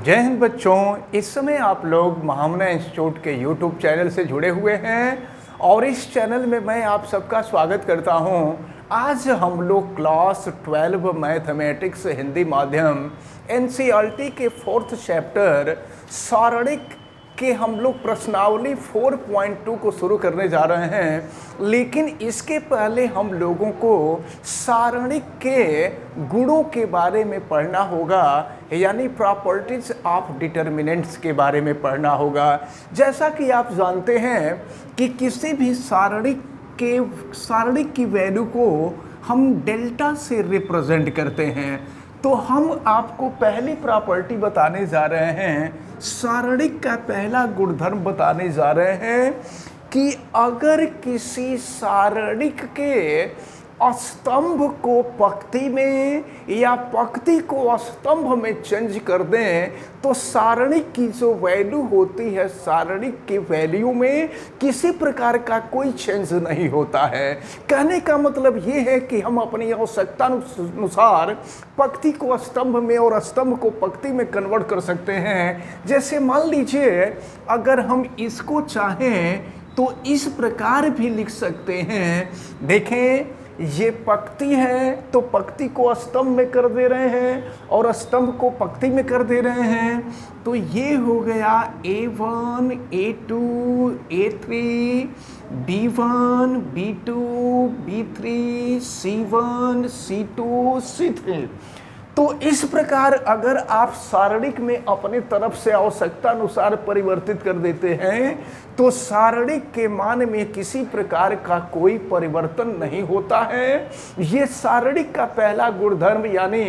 जय हिंद बच्चों। इस समय आप लोग महामना इंस्टीट्यूट के यूट्यूब चैनल से जुड़े हुए हैं और इस चैनल में मैं आप सबका स्वागत करता हूं। आज हम लोग क्लास 12 मैथमेटिक्स हिंदी माध्यम एनसीईआरटी के 4th चैप्टर सारणिक कि हम लोग प्रश्नावली 4.2 को शुरू करने जा रहे हैं, लेकिन इसके पहले हम लोगों को सारणिक के गुणों के बारे में पढ़ना होगा, यानी प्रॉपर्टीज ऑफ डिटर्मिनेंट्स के बारे में पढ़ना होगा। जैसा कि आप जानते हैं कि किसी भी सारणिक की वैल्यू को हम डेल्टा से रिप्रेजेंट करते हैं। तो हम आपको पहली प्रॉपर्टी बताने जा रहे हैं, सारणिक का पहला गुणधर्म बताने जा रहे हैं कि अगर किसी सारणिक के स्तंभ को पंक्ति में या पंक्ति को स्तंभ में चेंज कर दें तो सारणिक की जो वैल्यू होती है, सारणिक की वैल्यू में किसी प्रकार का कोई चेंज नहीं होता है। कहने का मतलब ये है कि हम अपनी आवश्यकता अनुसार पंक्ति को स्तंभ में और स्तंभ को पंक्ति में कन्वर्ट कर सकते हैं। जैसे मान लीजिए अगर हम इसको चाहें तो इस प्रकार भी लिख सकते हैं। देखें, ये पंक्ति है तो पंक्ति को स्तंभ में कर दे रहे हैं और स्तंभ को पंक्ति में कर दे रहे हैं। तो ये हो गया A1, A2, A3, B1, B2, B3, C1, C2, C3। तो इस प्रकार अगर आप सारणिक में अपने तरफ से आवश्यकता अनुसार परिवर्तित कर देते हैं तो सारणिक के मान में किसी प्रकार का कोई परिवर्तन नहीं होता है। ये सारणिक का पहला गुणधर्म यानी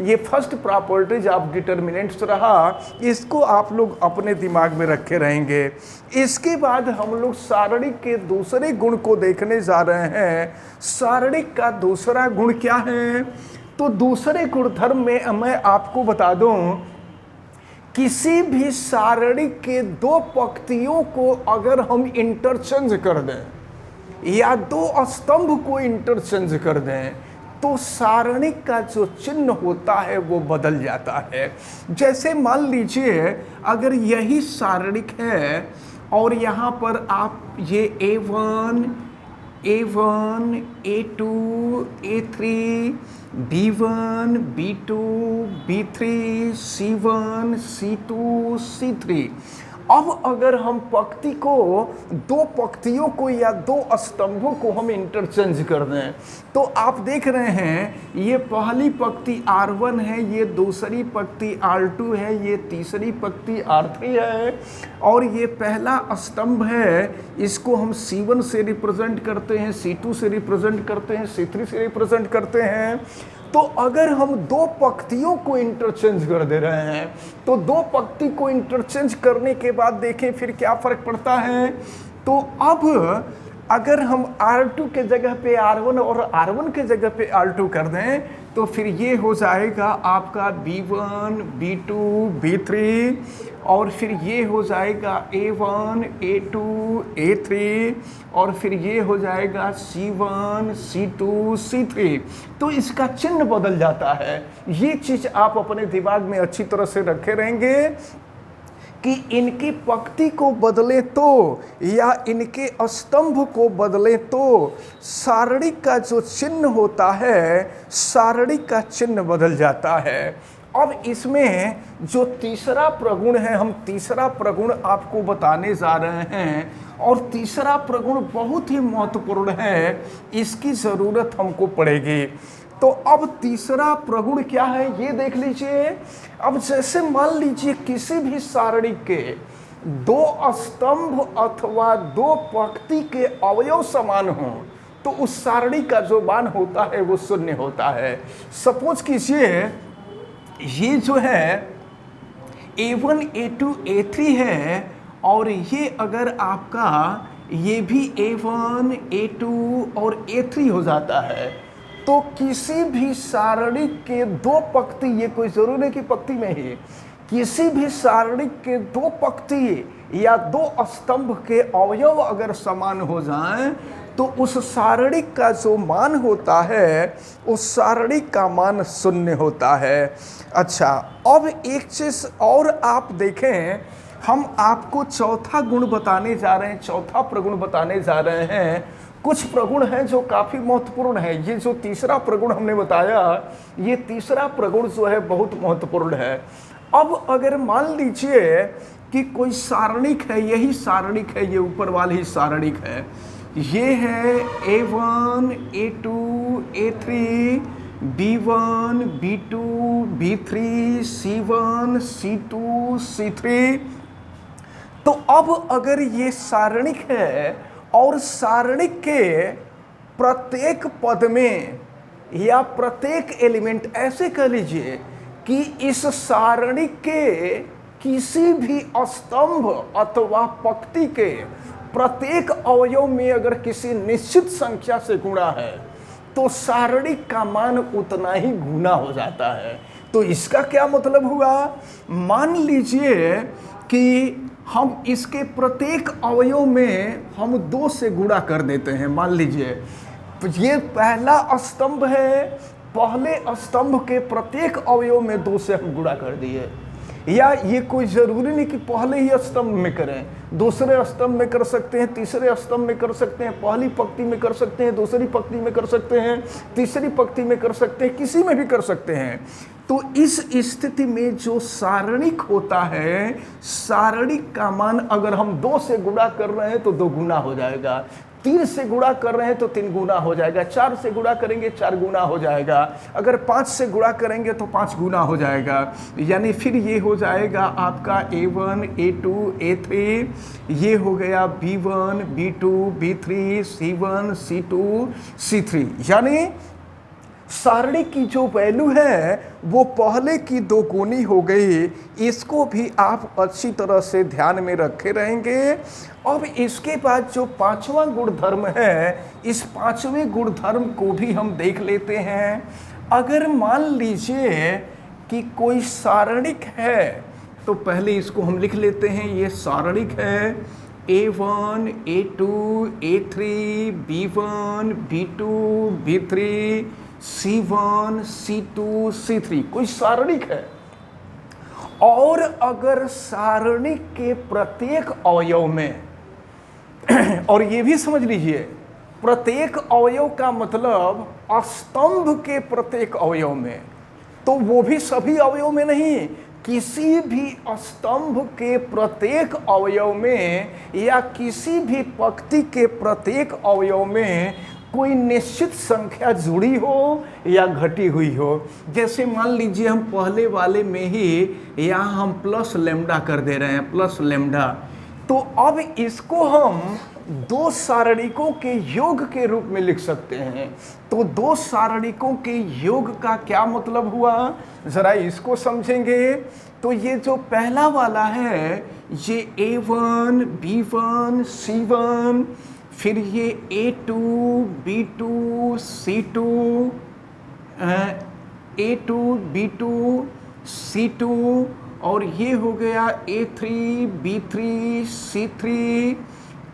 ये फर्स्ट प्रॉपर्टीज ऑफ डिटर्मिनेंट्स रहा। इसको आप लोग अपने दिमाग में रखे रहेंगे। इसके बाद हम लोग सारणिक के दूसरे गुण को देखने जा रहे हैं। सारणिक का दूसरा गुण क्या है? तो दूसरे गुणधर्म में मैं आपको बता दूं, किसी भी सारणिक के दो पंक्तियों को अगर हम इंटरचेंज कर दें या दो स्तंभ को इंटरचेंज कर दें तो सारणिक का जो चिन्ह होता है वो बदल जाता है। जैसे मान लीजिए अगर यही सारणिक है और यहाँ पर आप ये A1, A2, A3, B1, B2, B3, C1, C2, C3। अब अगर हम पंक्ति को दो पंक्तियों को या दो स्तंभों को हम इंटरचेंज कर दें तो आप देख रहे हैं ये पहली पंक्ति R1 है, ये दूसरी पंक्ति R2 है, ये तीसरी पंक्ति R3 है और ये पहला स्तंभ है, इसको हम C1 से रिप्रेजेंट करते हैं, C2 से रिप्रेजेंट करते हैं, C3 से रिप्रेजेंट करते हैं। तो अगर हम दो पंक्तियों को इंटरचेंज कर दे रहे हैं तो दो पंक्ति को इंटरचेंज करने के बाद देखें फिर क्या फर्क पड़ता है। तो अब अगर हम R2 के जगह पे R1 और R1 के जगह पे R2 कर दें तो फिर ये हो जाएगा आपका B1, B2, B3 और फिर ये हो जाएगा A1, A2, A3 और फिर ये हो जाएगा C1, C2, C3। तो इसका चिन्ह बदल जाता है। ये चीज़ आप अपने दिमाग में अच्छी तरह से रखे रहेंगे कि इनकी पंक्ति को बदले तो या इनके स्तंभ को बदले तो सारणिक का जो चिन्ह होता है, सारणिक का चिन्ह बदल जाता है। अब इसमें जो तीसरा प्रगुण है, हम तीसरा प्रगुण आपको बताने जा रहे हैं और तीसरा प्रगुण बहुत ही महत्वपूर्ण है, इसकी ज़रूरत हमको पड़ेगी। तो अब तीसरा प्रगुण क्या है ये देख लीजिए। अब जैसे मान लीजिए किसी भी सारणिक के दो स्तंभ अथवा दो पंक्ति के अवयव समान हों तो उस सारणी का जो मान होता है वो शून्य होता है। सपोज कीजिए ये जो है A1, A2, A3 है और ये अगर आपका ये भी A1, A2 और A3 हो जाता है तो किसी भी सारणी के दो पंक्ति, ये कोई जरूरी नहीं कि पंक्ति में ही, किसी भी सारणिक के दो पंक्ति या दो स्तंभ के अवयव अगर समान हो जाएं तो उस सारणिक का जो मान होता है उस सारणिक का मान शून्य होता है। अच्छा, अब एक चीज और आप देखें, हम आपको चौथा गुण बताने जा रहे हैं, चौथा प्रगुण बताने जा रहे हैं। कुछ प्रगुण हैं जो काफी महत्वपूर्ण है। ये जो तीसरा प्रगुण हमने बताया, ये तीसरा प्रगुण जो है बहुत महत्वपूर्ण है। अब अगर मान लीजिए कि कोई सारणिक है, यही सारणिक है, ये ऊपर वाली ही सारणिक है, ये है A1 A2 A3 B1 B2 B3 C1 C2 C3। तो अब अगर ये सारणिक है और सारणिक के प्रत्येक पद में या प्रत्येक एलिमेंट, ऐसे कह लीजिए कि इस सारणिक के किसी भी स्तंभ अथवा पंक्ति के प्रत्येक अवयव में अगर किसी निश्चित संख्या से गुणा है तो सारणिक का मान उतना ही गुना हो जाता है। तो इसका क्या मतलब हुआ? मान लीजिए कि हम इसके प्रत्येक अवयव में हम 2 से गुणा कर देते हैं। मान लीजिए ये पहला स्तंभ है, पहले स्तंभ के प्रत्येक अवयव में 2 से हम गुणा कर दिए, या ये कोई जरूरी नहीं कि पहले ही स्तंभ में करें, दूसरे स्तंभ में कर सकते हैं, तीसरे स्तंभ में कर सकते हैं, पहली पंक्ति में कर सकते हैं, दूसरी पंक्ति में कर सकते हैं, तीसरी पंक्ति में कर सकते हैं, किसी में भी कर सकते हैं। तो इस स्थिति में जो सारणिक होता है, सारणिक का मान अगर हम 2 से गुणा कर रहे हैं तो 2 गुना हो जाएगा, 3 से गुणा कर रहे हैं तो 3 गुना हो जाएगा, 4 से गुणा करेंगे 4 गुना हो जाएगा, अगर 5 से गुणा करेंगे तो 5 गुना हो जाएगा। यानी फिर ये हो जाएगा आपका A1 A2 A3, ये हो गया B1 B2 B3 C1 C2 C3। यानी सारणी की जो वैल्यू है वो पहले की 2 गुनी हो गई। इसको भी आप अच्छी तरह से ध्यान में रखे रहेंगे। अब इसके बाद जो 5वां गुणधर्म है, इस 5वें गुणधर्म को भी हम देख लेते हैं। अगर मान लीजिए कि कोई सारणिक है तो पहले इसको हम लिख लेते हैं। ये सारणिक है A1 A2 A3 B1 B2 B3 C1 C2 C3 कोई सारणिक है। और अगर सारणिक के प्रत्येक अवयव में और ये भी समझ लीजिए, प्रत्येक अवयव का मतलब स्तंभ के प्रत्येक अवयव में, तो वो भी सभी अवयव में नहीं, किसी भी स्तंभ के प्रत्येक अवयव में या किसी भी पंक्ति के प्रत्येक अवयव में कोई निश्चित संख्या जुड़ी हो या घटी हुई हो। जैसे मान लीजिए हम पहले वाले में ही यहाँ हम प्लस लैम्डा कर दे रहे हैं, प्लस लैम्डा, तो अब इसको हम 2 सारणिकों के योग के रूप में लिख सकते हैं। तो 2 सारणिकों के योग का क्या मतलब हुआ, जरा इसको समझेंगे। तो ये जो पहला वाला है ये A1 B1 C1, फिर ये A2 B2 C2 A2 B2 C2, और ये हो गया A3 B3 C3।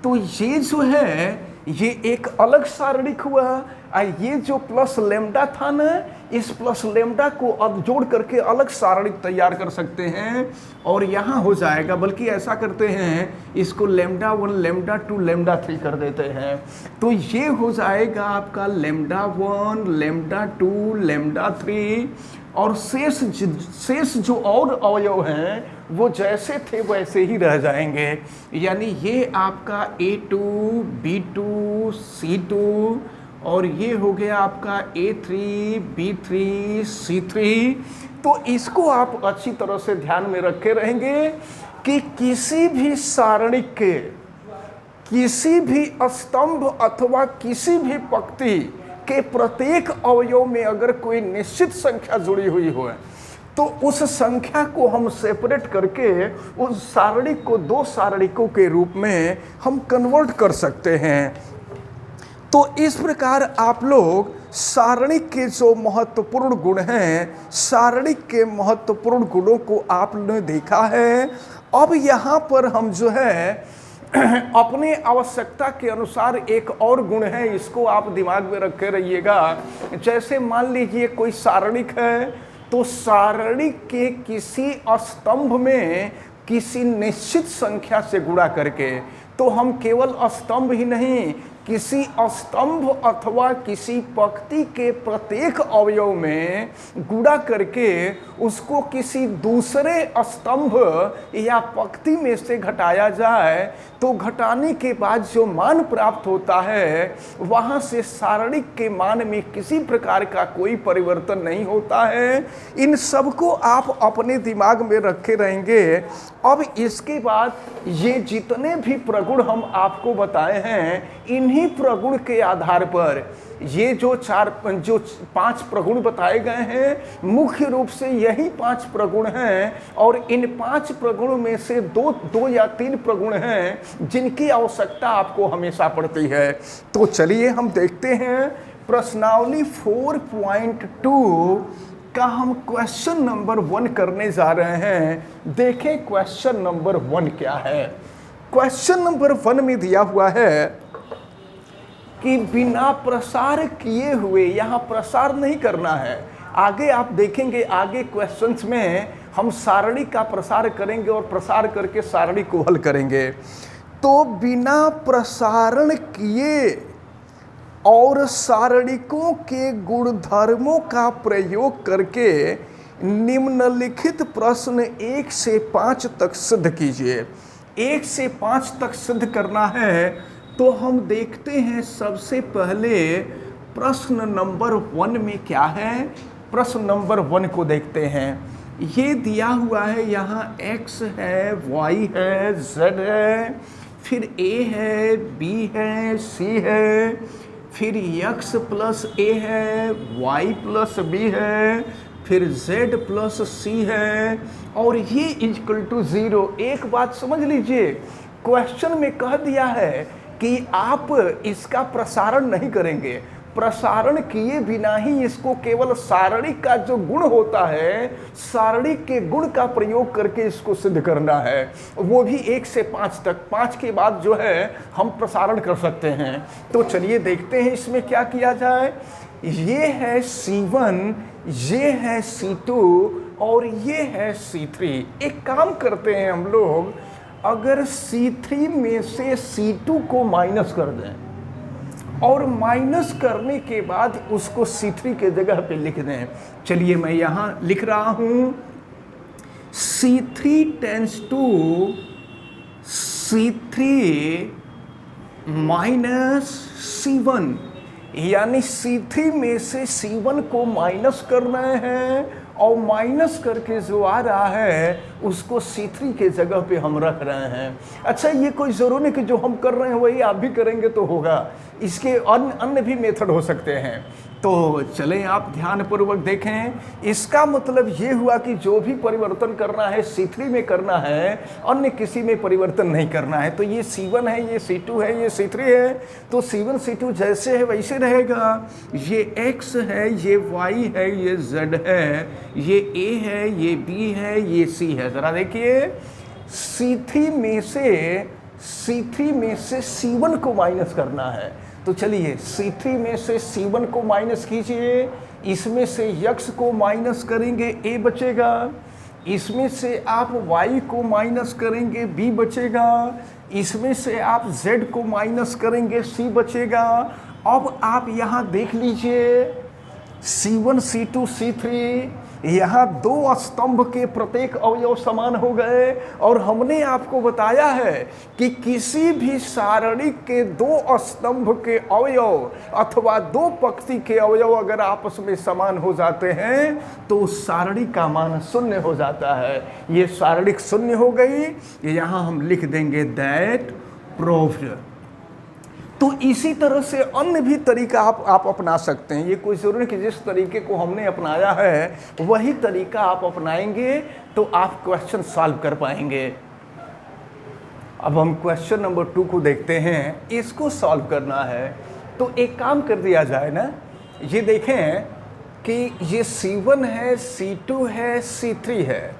तो ये जो है ये एक अलग सारणिक हुआ। ये जो प्लस लैम्डा था ना, इस प्लस लैम्डा को अब जोड़ करके अलग सारणिक तैयार कर सकते हैं और यहाँ हो जाएगा। बल्कि ऐसा करते हैं, इसको लैम्डा 1 लैम्डा 2 लैम्डा 3 कर देते हैं। तो ये हो जाएगा आपका लैम्डा 1 लैम्डा 2 लैम्डा 3, और शेष जो और अवयव हैं वो जैसे थे वैसे ही रह जाएंगे। यानी ये आपका A2 B2 C2, और ये हो गया आपका A3 B3 C3। तो इसको आप अच्छी तरह से ध्यान में रखे रहेंगे कि किसी भी सारणिक के किसी भी स्तंभ अथवा किसी भी पंक्ति के प्रत्येक अवयव में अगर कोई निश्चित संख्या जुड़ी हुई हो तो उस संख्या को हम सेपरेट करके उस सारणिक को 2 सारणिकों के रूप में हम कन्वर्ट कर सकते हैं। तो इस प्रकार आप लोग सारणिक के जो महत्वपूर्ण गुण हैं, सारणिक के महत्वपूर्ण गुणों को आपने देखा है। अब यहाँ पर हम जो है अपने आवश्यकता के अनुसार एक और गुण है, इसको आप दिमाग में रखे रहिएगा। जैसे मान लीजिए कोई सारणिक है, तो सारणिक के किसी स्तंभ में किसी निश्चित संख्या से गुणा करके, तो हम केवल स्तंभ ही नहीं, किसी स्तंभ अथवा किसी पंक्ति के प्रत्येक अवयव में गुणा करके उसको किसी दूसरे स्तंभ या पंक्ति में से घटाया जाए, तो घटाने के बाद जो मान प्राप्त होता है वहाँ से सारणिक के मान में किसी प्रकार का कोई परिवर्तन नहीं होता है। इन सब को आप अपने दिमाग में रखे रहेंगे। अब इसके बाद ये जितने भी प्रगुण हम आपको बताए हैं, इन्हीं प्रगुण के आधार पर ये जो 5 प्रगुण बताए गए हैं, मुख्य रूप से यही 5 प्रगुण हैं। और इन 5 प्रगुण में से दो या 3 प्रगुण हैं जिनकी आवश्यकता आपको हमेशा पड़ती है। तो चलिए हम देखते हैं प्रश्नावली 4.2 का हम क्वेश्चन नंबर 1 करने जा रहे हैं। देखें क्वेश्चन नंबर 1 क्या है। क्वेश्चन नंबर 1 में दिया हुआ है कि बिना प्रसार किए हुए, यहाँ प्रसार नहीं करना है, आगे आप देखेंगे आगे क्वेश्चंस में हम सारणी का प्रसार करेंगे और प्रसार करके सारणी को हल करेंगे। तो बिना प्रसारण किए और सारणिकों के गुणधर्मों का प्रयोग करके निम्नलिखित प्रश्न 1 से 5 तक सिद्ध कीजिए। 1 से 5 तक सिद्ध करना है, तो हम देखते हैं सबसे पहले प्रश्न नंबर 1 में क्या है। प्रश्न नंबर 1 को देखते हैं। ये दिया हुआ है, यहाँ x है, y है, z है, फिर a है, b है, c है, फिर x प्लस a है, y प्लस b है, फिर z प्लस c है, और ये इक्वल टू 0। एक बात समझ लीजिए, क्वेश्चन में कह दिया है कि आप इसका प्रसारण नहीं करेंगे, प्रसारण किए बिना ही इसको केवल सारणी का जो गुण होता है, सारणी के गुण का प्रयोग करके इसको सिद्ध करना है, वो भी 1 से 5 तक। 5 के बाद जो है हम प्रसारण कर सकते हैं। तो चलिए देखते हैं इसमें क्या किया जाए। ये है C1, ये है C2 और ये है C3। एक काम करते हैं हम लोग, अगर C3 में से C2 को माइनस कर दें और माइनस करने के बाद उसको C3 के जगह पे लिख दें। चलिए मैं यहाँ लिख रहा हूँ C3 tense to C3 minus C1, यानी C3 में से C1 को माइनस कर रहे हैं और माइनस करके जो आ रहा है उसको C3 के जगह पे हम रख रहे हैं। अच्छा, ये कोई ज़रूरी नहीं कि जो हम कर रहे हैं वही आप भी करेंगे तो होगा, इसके अन्य भी मेथड हो सकते हैं। तो चलें आप ध्यानपूर्वक देखें। इसका मतलब ये हुआ कि जो भी परिवर्तन करना है C3 में करना है, अन्य किसी में परिवर्तन नहीं करना है। तो ये C1 है, ये C2 है, ये C3 है, तो C1 C2 जैसे है वैसे रहेगा। ये X है, ये Y है, ये Z है, ये A है, ये B है, ये C है। ज़रा देखिए, C3 में से C1 को माइनस करना है। तो चलिए C3 में से C1 को माइनस कीजिए, इसमें से X को माइनस करेंगे, A बचेगा, इसमें से आप Y को माइनस करेंगे, B बचेगा, इसमें से आप Z को माइनस करेंगे, C बचेगा। अब आप यहाँ देख लीजिए C1 C2 C3, यहाँ 2 स्तंभ के प्रत्येक अवयव समान हो गए। और हमने आपको बताया है कि किसी भी सारणी के 2 स्तंभ के अवयव अथवा 2 पंक्ति के अवयव अगर आपस में समान हो जाते हैं तो सारणी का मान 0 हो जाता है। ये सारणिक 0 हो गई, यहाँ हम लिख देंगे दैट प्रूव्ड। तो इसी तरह से अन्य भी तरीका आप अपना सकते हैं। ये कोई ज़रूरी नहीं कि जिस तरीके को हमने अपनाया है वही तरीका आप अपनाएंगे तो आप क्वेश्चन सॉल्व कर पाएंगे। अब हम क्वेश्चन नंबर 2 को देखते हैं। इसको सॉल्व करना है तो एक काम कर दिया जाए ना, ये देखें कि ये C1 है, C2 है, C3 है।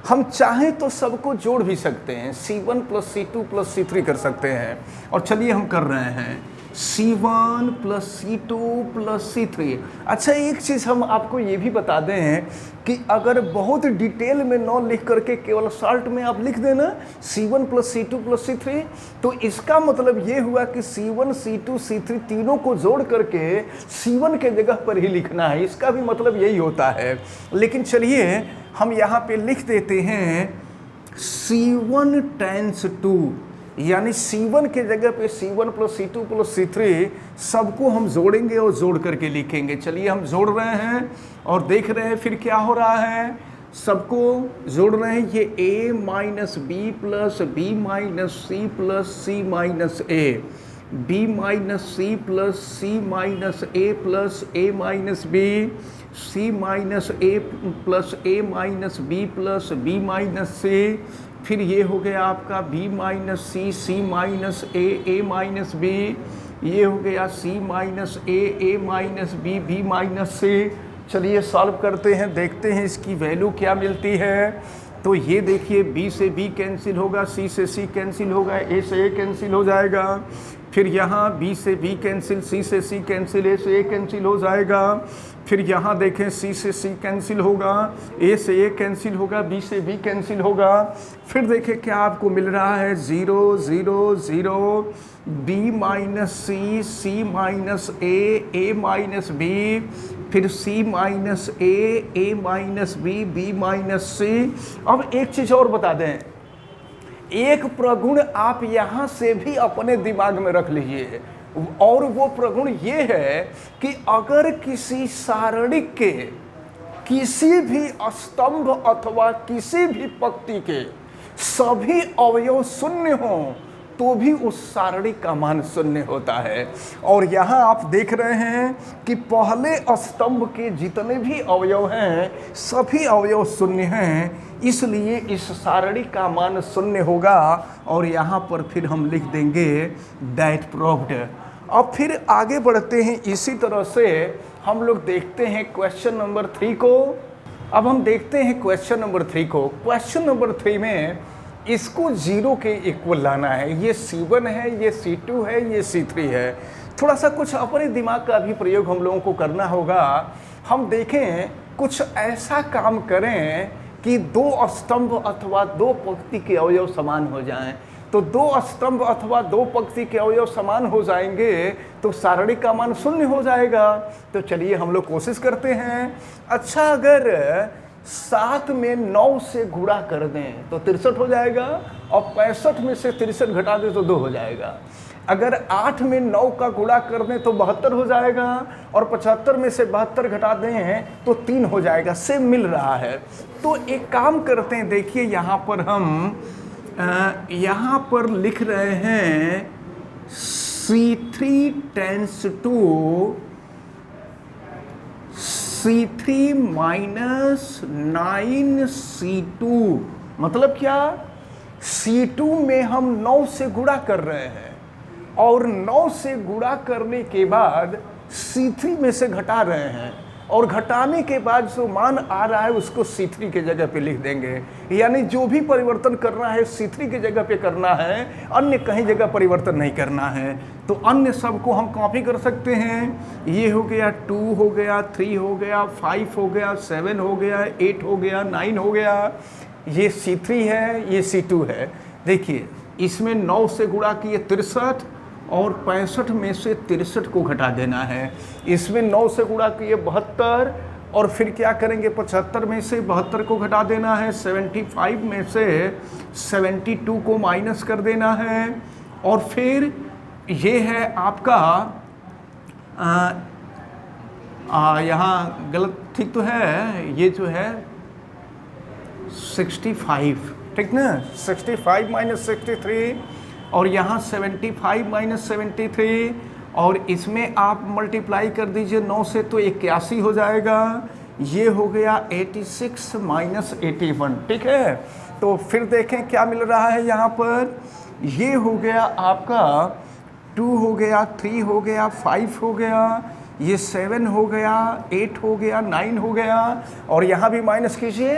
हम चाहें तो सबको जोड़ भी सकते हैं, C1 plus C2 plus C3 कर सकते हैं। और चलिए हम कर रहे हैं C1 plus C2 plus C3। अच्छा, एक चीज़ हम आपको ये भी बता दें कि अगर बहुत डिटेल में न लिख करके केवल शॉर्ट में आप लिख देना C1 plus C2 plus C3, तो इसका मतलब ये हुआ कि C1 C2 C3 तीनों को जोड़ करके C1 के जगह पर ही लिखना है। इसका भी मतलब यही होता है। लेकिन चलिए हम यहाँ पे लिख देते हैं C1 टाइम्स 2, यानी C1 के जगह पे C1 plus C2 plus C3 सबको हम जोड़ेंगे और जोड़ करके लिखेंगे। चलिए हम जोड़ रहे हैं और देख रहे हैं फिर क्या हो रहा है। सबको जोड़ रहे हैं, ये A minus B plus B minus C plus C minus A, B minus C plus C minus A plus A minus B, C minus A plus A minus B plus B minus C, फिर ये हो गया आपका b minus C, C minus A minus B, ये हो गया c minus A minus B, B minus C. चलिए solve करते हैं, देखते हैं इसकी वैल्यू क्या मिलती है। तो ये देखिए b से b कैंसिल होगा, c से c कैंसिल होगा, a से a कैंसिल हो जाएगा, फिर यहाँ b से b कैंसिल, c से c कैंसिल, a से a कैंसिल हो जाएगा, फिर यहाँ देखें c से c कैंसिल होगा, a से a कैंसिल होगा, b से b कैंसिल होगा, फिर देखें क्या आपको मिल रहा है 0 0 0, b minus C, C minus A minus B, फिर c minus A minus B, B minus सी। अब एक चीज़ और बता दें, एक प्रगुण आप यहाँ से भी अपने दिमाग में रख लीजिए, और वो प्रगुण ये है कि अगर किसी सारणिक के किसी भी स्तंभ अथवा किसी भी पंक्ति के सभी अवयव शून्य हों तो भी उस सारणी का मान शून्य होता है। और यहाँ आप देख रहे हैं कि पहले स्तंभ के जितने भी अवयव हैं सभी अवयव शून्य हैं, इसलिए इस सारणी का मान शून्य होगा। और यहाँ पर फिर हम लिख देंगे दैट प्रूव्ड। अब फिर आगे बढ़ते हैं, इसी तरह से हम लोग देखते हैं क्वेश्चन नंबर 3 को। अब हम देखते हैं क्वेश्चन नंबर 3 को। क्वेश्चन नंबर 3 में इसको 0 के इक्वल लाना है। ये C1 है, ये C2 है, ये C3 है। थोड़ा सा कुछ अपने दिमाग का भी प्रयोग हम लोगों को करना होगा। हम देखें कुछ ऐसा काम करें कि 2 स्तंभ अथवा 2 पंक्ति के अवयव समान हो जाएं। तो 2 स्तंभ अथवा 2 पंक्ति के अवयव समान हो जाएंगे तो सारणी का मान शून्य हो जाएगा। तो चलिए हम लोग कोशिश करते हैं। अच्छा, अगर 7 में 9 से गुणा कर दें तो 63 हो जाएगा, और 65 में से 63 घटा दें तो 2 हो जाएगा। अगर 8 में 9 का गुणा कर दें तो 72 हो जाएगा, और 75 में से 72 घटा दें तो 3 हो जाएगा। सेम मिल रहा है। तो एक काम करते हैं, देखिए यहाँ पर हम यहाँ पर लिख रहे हैं C3 tense to C3 minus 9C2। मतलब क्या, C2 में हम 9 से गुणा कर रहे हैं और 9 से गुणा करने के बाद C3 में से घटा रहे हैं, और घटाने के बाद जो मान आ रहा है उसको C3 के जगह पे लिख देंगे। यानी जो भी परिवर्तन करना है C3 के जगह पे करना है, अन्य कहीं जगह परिवर्तन नहीं करना है। तो अन्य सबको हम कॉपी कर सकते हैं। ये हो गया 2 हो गया, 3 हो गया, 5 हो गया, 7 हो गया, 8 हो गया, 9 हो गया। ये C3 है, ये C2 है। देखिए इसमें 9 से गुणा किए 63, और 65 में से 63 को घटा देना है। इसमें 9 से गुणा किए 72, और फिर क्या करेंगे 75 में से 72 को घटा देना है। 75 में से 72 को माइनस कर देना है, और फिर ये है आपका यहाँ गलत ठीक तो है, ये जो है 65, ठीक ना, 65 माइनस 63, और यहाँ 75 माइनस 73, और इसमें आप मल्टीप्लाई कर दीजिए 9 से तो 81 हो जाएगा। ये हो गया 86 माइनस 81, ठीक है। तो फिर देखें क्या मिल रहा है यहाँ पर। ये हो गया आपका 2 हो गया, 3 हो गया, 5 हो गया, ये 7 हो गया, 8 हो गया, 9 हो गया, और यहाँ भी माइनस कीजिए,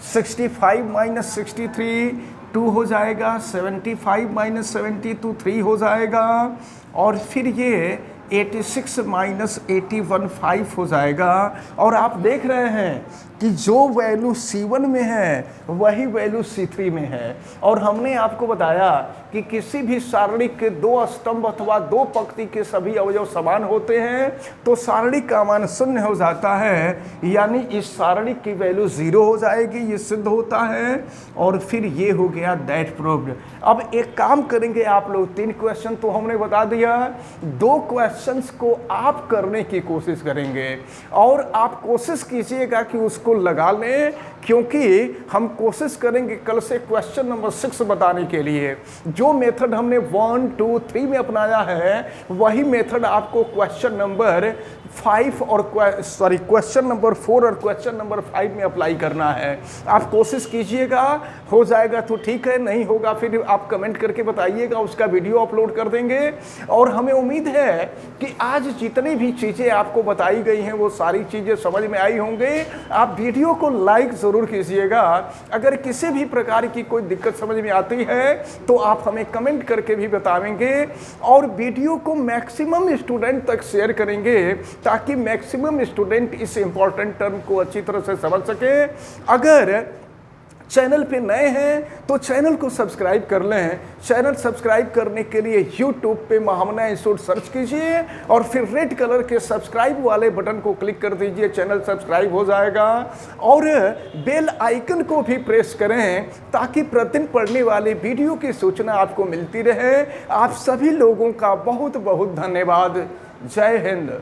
65 माइनस 63 2 हो जाएगा, 75 माइनस 72 3 हो जाएगा, और फिर ये 86 माइनस 81 5 हो जाएगा। और आप देख रहे हैं कि जो वैल्यू C1 में है वही वैल्यू C3 में है। और हमने आपको बताया कि किसी भी सारणी के दो स्तंभ अथवा दो पंक्ति के सभी अवयव समान होते हैं तो सारणी का मान शून्य हो जाता है, यानी इस सारणी की वैल्यू 0 हो जाएगी, ये सिद्ध होता है। और फिर ये हो गया दैट प्रूव्ड। अब एक काम करेंगे आप लोग, 3 क्वेश्चन तो हमने बता दिया, 2 क्वेश्चंस को आप करने की कोशिश करेंगे और आप कोशिश कीजिएगा कि उसको लगा लें, क्योंकि हम कोशिश करेंगे कल से क्वेश्चन नंबर 6 बताने के लिए। जो मेथड हमने 1 2 3 में अपनाया है वही मेथड आपको क्वेश्चन नंबर 5 और क्वेश्चन नंबर 4 और क्वेश्चन नंबर 5 में अप्लाई करना है। आप कोशिश कीजिएगा, हो जाएगा तो ठीक है, नहीं होगा फिर आप कमेंट करके बताइएगा, उसका वीडियो अपलोड कर देंगे। और हमें उम्मीद है कि आज जितनी भी चीज़ें आपको बताई गई हैं वो सारी चीज़ें समझ में आई होंगी। आप वीडियो को लाइक ज़रूर कीजिएगा। अगर किसी भी प्रकार की कोई दिक्कत समझ में आती है तो आप हमें कमेंट करके भी बताएंगे, और वीडियो को मैक्सिमम स्टूडेंट तक शेयर करेंगे ताकि मैक्सिमम स्टूडेंट इस इंपॉर्टेंट टर्म को अच्छी तरह से समझ सके। अगर चैनल पे नए हैं तो चैनल को सब्सक्राइब कर लें। चैनल सब्सक्राइब करने के लिए YouTube पे महामना इंस्टीट्यूट सर्च कीजिए और फिर रेड कलर के सब्सक्राइब वाले बटन को क्लिक कर दीजिए, चैनल सब्सक्राइब हो जाएगा। और बेल आइकन को भी प्रेस करें ताकि प्रतिदिन पढ़ने वाली वीडियो की सूचना आपको मिलती रहे। आप सभी लोगों का बहुत बहुत धन्यवाद। जय हिंद।